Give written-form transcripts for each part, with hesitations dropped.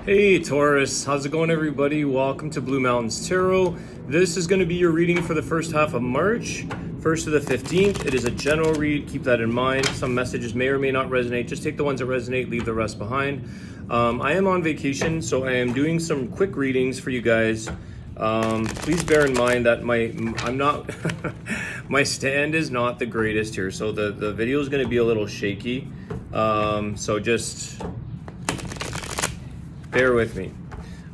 Hey Taurus, how's it going everybody? Welcome to Blue Mountains Tarot. This is going to be your reading for the first half of March, 1st to the 15th. It is a general read, keep that in mind. Some messages may or may not resonate. Just take the ones that resonate, leave the rest behind. I am on vacation, so I am doing some quick readings for you guys. Please bear in mind that I'm not my stand is not the greatest here, so the video is going to be a little shaky. So just bear with me.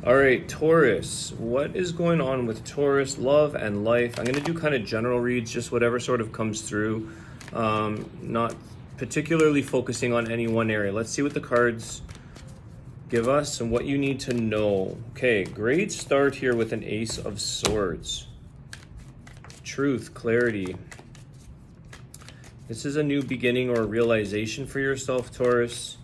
All right, Taurus, what is going on with Taurus, love and life? I'm going to do kind of general reads, just whatever sort of comes through, not particularly focusing on any one area. Let's see what the cards give us and what you need to know. Okay, great start here with an Ace of Swords. Truth, clarity. This is a new beginning or a realization for yourself, Taurus.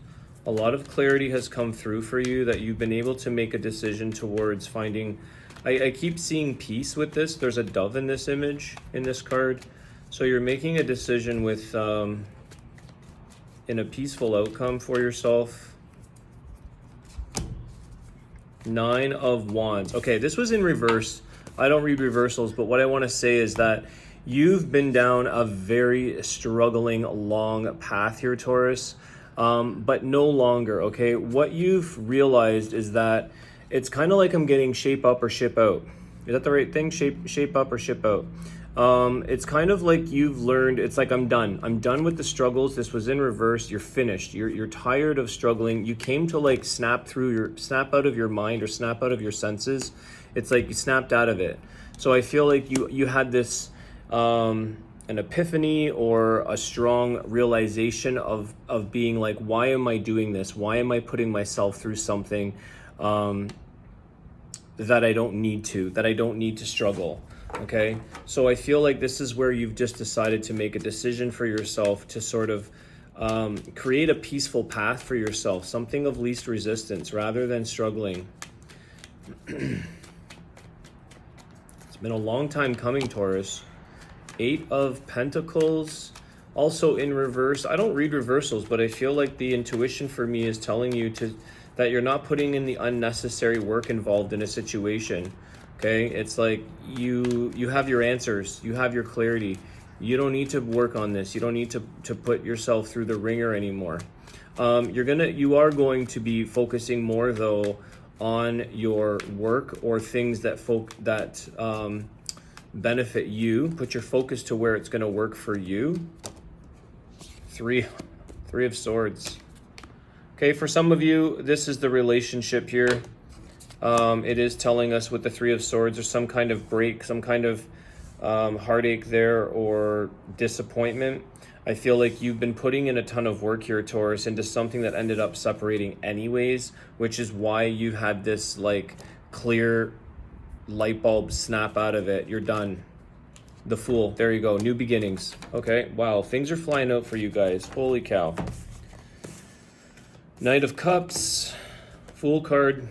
A lot of clarity has come through for you that you've been able to make a decision towards finding. I keep seeing peace with this. There's a dove in this image, in this card. So you're making a decision with in a peaceful outcome for yourself. 9 of Wands. Okay, this was in reverse. I don't read reversals, but what I want to say is that you've been down a very struggling, long path here, Taurus. But no longer, okay? What you've realized is that it's kind of like I'm getting shape up or ship out. Is that the right thing? Shape up or ship out. It's kind of like you've learned, it's like I'm done. I'm done with the struggles. This was in reverse. You're finished. You're tired of struggling. You came to like snap out of your mind or snap out of your senses. It's like you snapped out of it. So I feel like you had this, an epiphany or a strong realization of being like, why am I doing this? Why am I putting myself through something that I don't need to struggle? Okay, so I feel like this is where you've just decided to make a decision for yourself to sort of create a peaceful path for yourself, something of least resistance rather than struggling. It's been a long time coming, Taurus. 8 of Pentacles, also in reverse. I don't read reversals, but I feel like the intuition for me is telling you that you're not putting in the unnecessary work involved in a situation. Okay, it's like you have your answers, you have your clarity. You don't need to work on this. You don't need to put yourself through the ringer anymore. You are going to be focusing more though on your work or things that benefit you. Put your focus to where it's going to work for you. Three of Swords. Okay, for some of you, this is the relationship here. It is telling us with the 3 of Swords, there's some kind of break, some kind of heartache there or disappointment. I feel like you've been putting in a ton of work here, Taurus, into something that ended up separating anyways, which is why you had this like clear light bulb snap out of it. You're done. The Fool. There you go. New beginnings. Okay. Wow. Things are flying out for you guys. Holy cow. Knight of Cups. Fool card.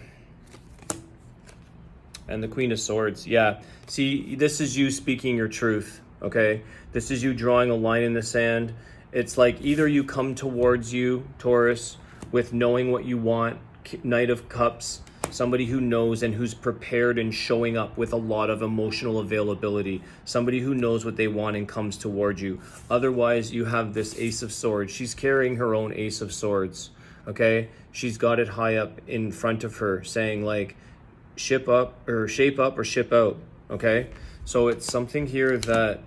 And the Queen of Swords. Yeah. See, this is you speaking your truth. Okay. This is you drawing a line in the sand. It's like either you come towards you, Taurus, with knowing what you want. Knight of Cups. Somebody who knows and who's prepared and showing up with a lot of emotional availability. Somebody who knows what they want and comes toward you. Otherwise, you have this Ace of Swords. She's carrying her own Ace of Swords, okay? She's got it high up in front of her saying like, shape up or ship out, okay? So it's something here that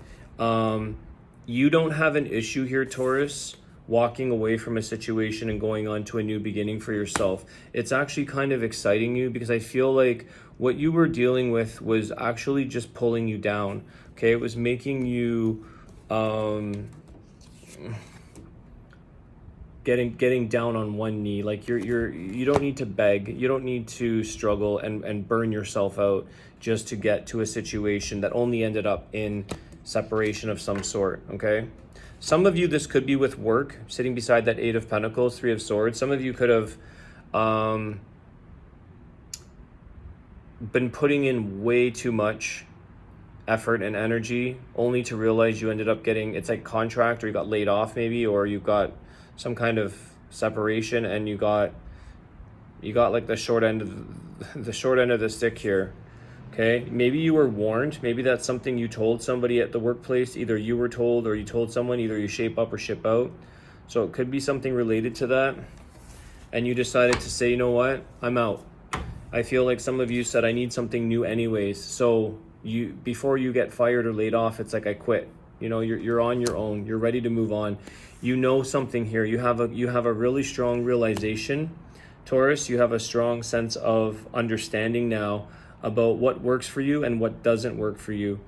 you don't have an issue here, Taurus, walking away from a situation and going on to a new beginning for yourself. It's actually kind of exciting you because I feel like what you were dealing with was actually just pulling you down. Okay, it was making you getting down on one knee. Like you don't need to beg, you don't need to struggle and burn yourself out just to get to a situation that only ended up in separation of some sort. Okay. Some of you, this could be with work, sitting beside that 8 of Pentacles, 3 of Swords. Some of you could have been putting in way too much effort and energy only to realize you ended up getting, it's like contract, or you got laid off maybe, or you got some kind of separation and you got You got like the short end of the stick here. Okay, maybe you were warned. Maybe that's something you told somebody at the workplace. Either you were told or you told someone. Either you shape up or ship out. So it could be something related to that. And you decided to say, you know what, I'm out. I feel like some of you said, I need something new anyways. So before you get fired or laid off, it's like, I quit. You know, you're on your own. You're ready to move on. You know something here. You have a really strong realization, Taurus. You have a strong sense of understanding now about what works for you and what doesn't work for you.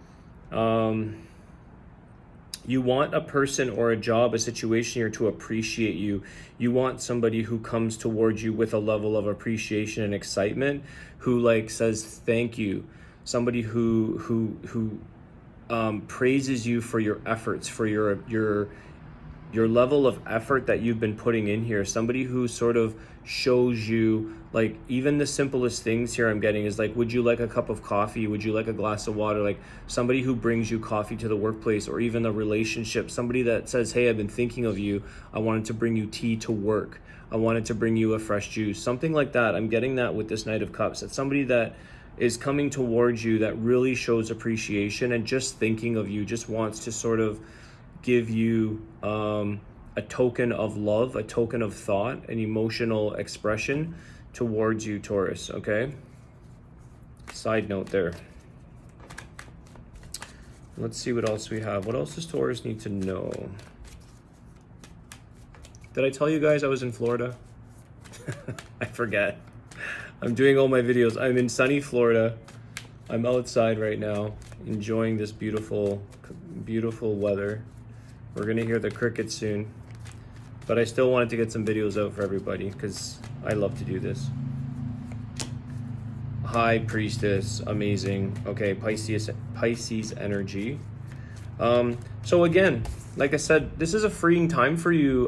You want a person or a job, a situation here to appreciate you. You want somebody who comes towards you with a level of appreciation and excitement, who like says thank you. Somebody who praises you for your efforts, for your level of effort that you've been putting in here. Somebody who sort of shows you, like, even the simplest things here I'm getting is like, would you like a cup of coffee? Would you like a glass of water? Like somebody who brings you coffee to the workplace, or even a relationship, somebody that says, hey, I've been thinking of you. I wanted to bring you tea to work. I wanted to bring you a fresh juice, something like that. I'm getting that with this Knight of Cups. It's somebody that is coming towards you that really shows appreciation and just thinking of you, just wants to sort of give you a token of love, a token of thought, an emotional expression towards you, Taurus, okay? Side note there. Let's see what else we have. What else does Taurus need to know? Did I tell you guys I was in Florida? I forget. I'm doing all my videos. I'm in sunny Florida. I'm outside right now, enjoying this beautiful, beautiful weather. We're gonna hear the crickets soon, but I still wanted to get some videos out for everybody because I love to do this. High Priestess, amazing. Okay, Pisces energy. So again, like I said, this is a freeing time for you,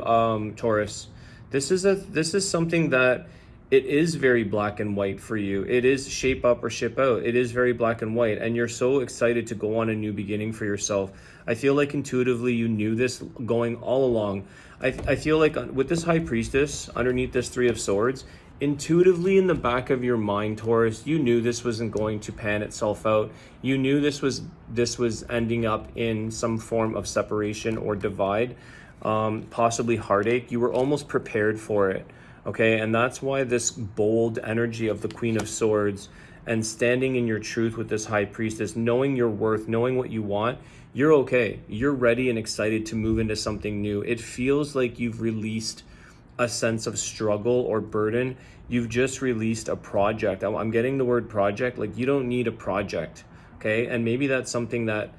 Taurus. This is something that it is very black and white for you. It is shape up or ship out. It is very black and white, and you're so excited to go on a new beginning for yourself. I feel like intuitively you knew this going all along. I feel like with this High Priestess underneath this Three of Swords, intuitively in the back of your mind, Taurus, you knew this wasn't going to pan itself out. You knew this was ending up in some form of separation or divide, possibly heartache. You were almost prepared for it. Okay, and that's why this bold energy of the Queen of Swords and standing in your truth with this High Priestess, knowing your worth, knowing what you want, you're okay. You're ready and excited to move into something new. It feels like you've released a sense of struggle or burden. You've just released a project. I'm getting the word project, like you don't need a project, okay? And maybe that's something that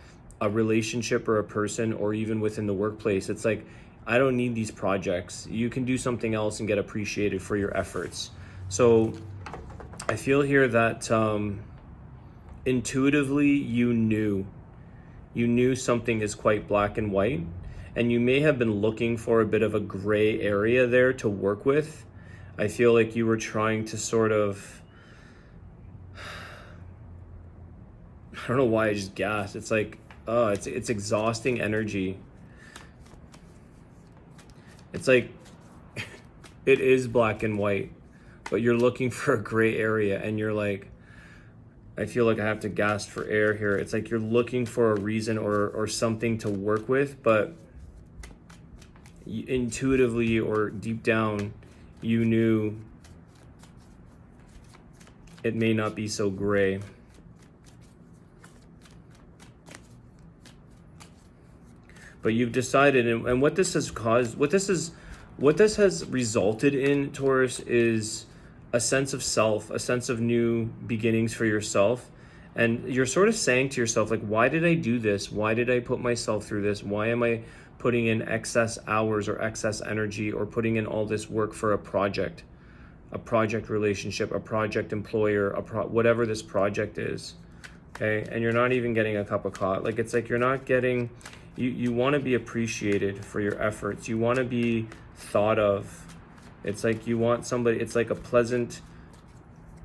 a relationship or a person or even within the workplace, it's like, I don't need these projects. You can do something else and get appreciated for your efforts. So I feel here that intuitively you knew something is quite black and white, and you may have been looking for a bit of a gray area there to work with. I feel like you were trying to sort of, I don't know why I just gasped. It's like, oh, it's exhausting energy. It's like, it is black and white, but you're looking for a gray area and you're like, I feel like I have to gasp for air here. It's like you're looking for a reason or something to work with, but intuitively or deep down, you knew it may not be so gray. But you've decided, and what this has caused, what this has resulted in, Taurus, is a sense of self, a sense of new beginnings for yourself. And you're sort of saying to yourself, like, why did I do this? Why did I put myself through this? Why am I putting in excess hours or excess energy or putting in all this work for a project relationship, a project employer, whatever this project is, okay? And you're not even getting a cup of coffee. Like, it's like you're not getting... You want to be appreciated for your efforts. You want to be thought of. It's like you want somebody, it's like a pleasant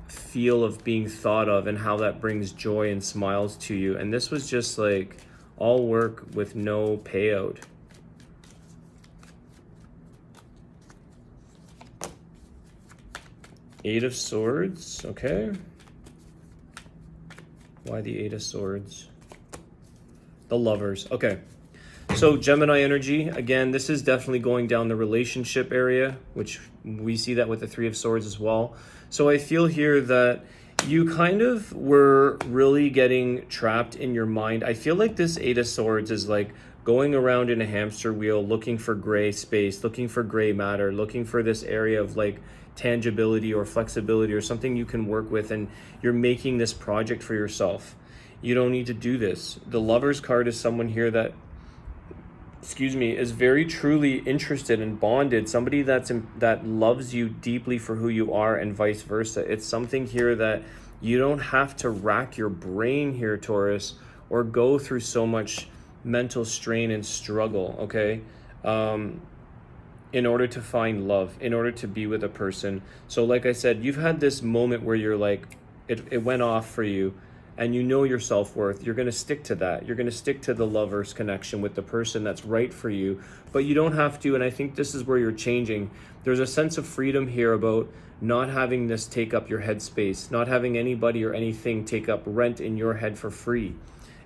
feel of being thought of and how that brings joy and smiles to you. And this was just like all work with no payout. Eight of Swords, okay. Why the Eight of Swords? The Lovers, okay. So Gemini energy, again, this is definitely going down the relationship area, which we see that with the Three of Swords as well. So I feel here that you kind of were really getting trapped in your mind. I feel like this Eight of Swords is like going around in a hamster wheel, looking for gray space, looking for gray matter, looking for this area of like tangibility or flexibility or something you can work with, and you're making this project for yourself. You don't need to do this. The Lover's card is someone here that, is very truly interested and bonded, somebody that loves you deeply for who you are, and vice versa. It's something here that you don't have to rack your brain here, Taurus, or go through so much mental strain and struggle, okay? In order to find love, in order to be with a person. So like I said, you've had this moment where you're like, it went off for you, and you know your self-worth. You're going to stick to that. You're going to stick to the lover's connection with the person that's right for you, but you don't have to. And I think this is where you're changing. There's a sense of freedom here about not having this take up your headspace, not having anybody or anything take up rent in your head for free.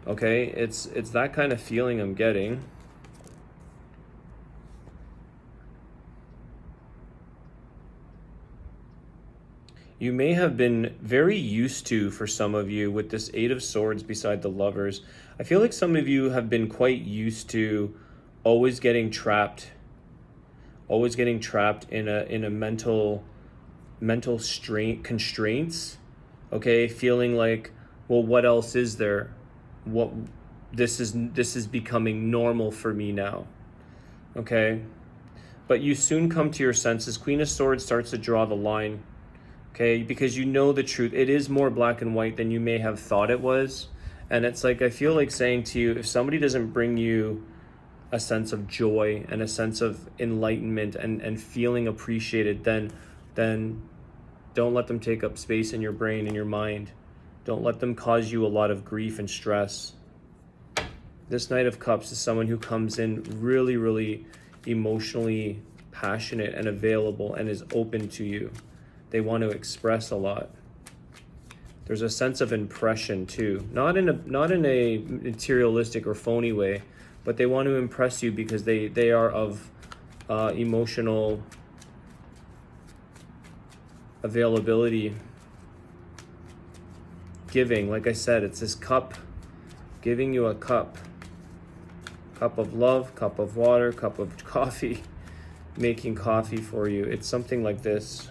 Okay, it's that kind of feeling I'm getting. You may have been very used to, for some of you, with this Eight of Swords beside the Lovers, I feel like some of you have been quite used to always getting trapped in a mental constraints, okay? Feeling like, well, what else is there? This is becoming normal for me now, okay? But you soon come to your senses. Queen of Swords starts to draw the line, okay? Because you know the truth. It is more black and white than you may have thought it was. And it's like, I feel like saying to you, if somebody doesn't bring you a sense of joy and a sense of enlightenment and feeling appreciated, then don't let them take up space in your brain and your mind. Don't let them cause you a lot of grief and stress. This Knight of Cups is someone who comes in really, really emotionally passionate and available and is open to you. They want to express a lot. There's a sense of impression too, not in a materialistic or phony way, but they want to impress you because they are of emotional availability, giving. Like I said, it's this cup, giving you a cup of love, cup of water, cup of coffee, making coffee for you. It's something like this.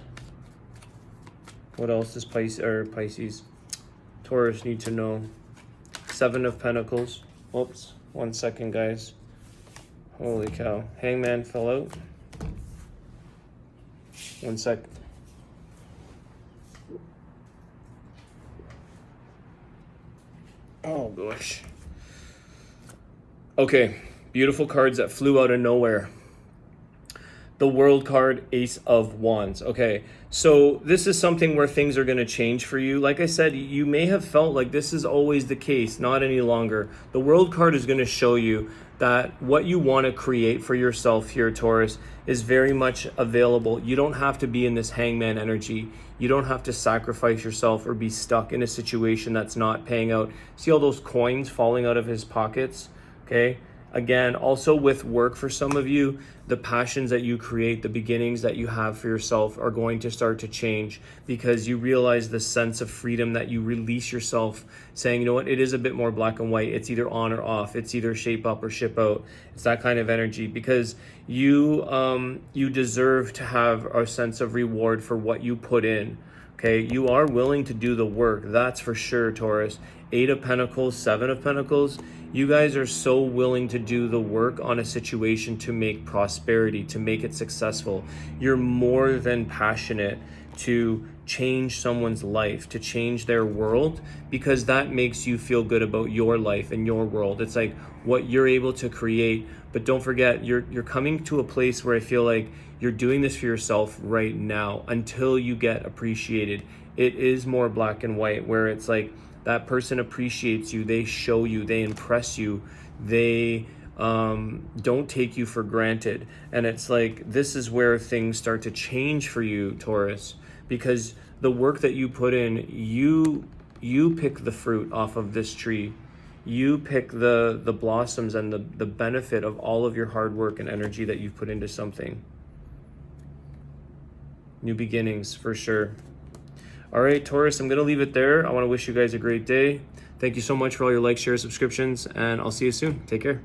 What else does Taurus need to know? Seven of Pentacles. Oops, 1 second, guys. Holy cow. Hangman fell out. 1 sec. Oh gosh. Okay, beautiful cards that flew out of nowhere. The World card, Ace of Wands. Okay, so this is something where things are going to change for you. Like I said, you may have felt like this is always the case, not any longer. The World card is going to show you that what you want to create for yourself here, Taurus, is very much available. You don't have to be in this hangman energy. You don't have to sacrifice yourself or be stuck in a situation that's not paying out. See all those coins falling out of his pockets? Okay. Again, also with work, for some of you, the passions that you create, the beginnings that you have for yourself are going to start to change because you realize the sense of freedom that you release yourself, saying, you know what, it is a bit more black and white. It's either on or off. It's either shape up or ship out. It's that kind of energy because you deserve to have a sense of reward for what you put in. Okay, you are willing to do the work. That's for sure, Taurus. 8 of Pentacles, 7 of Pentacles. You guys are so willing to do the work on a situation to make prosperity, to make it successful. You're more than passionate to change someone's life, to change their world, because that makes you feel good about your life and your world. It's like what you're able to create. But don't forget, you're coming to a place where I feel like you're doing this for yourself right now until you get appreciated. It is more black and white, where it's like that person appreciates you, they show you, they impress you, they don't take you for granted. And it's like, this is where things start to change for you, Taurus, because the work that you put in, you pick the fruit off of this tree. You pick the blossoms and the benefit of all of your hard work and energy that you've put into something. New beginnings, for sure. All right, Taurus, I'm going to leave it there. I want to wish you guys a great day. Thank you so much for all your likes, shares, subscriptions, and I'll see you soon. Take care.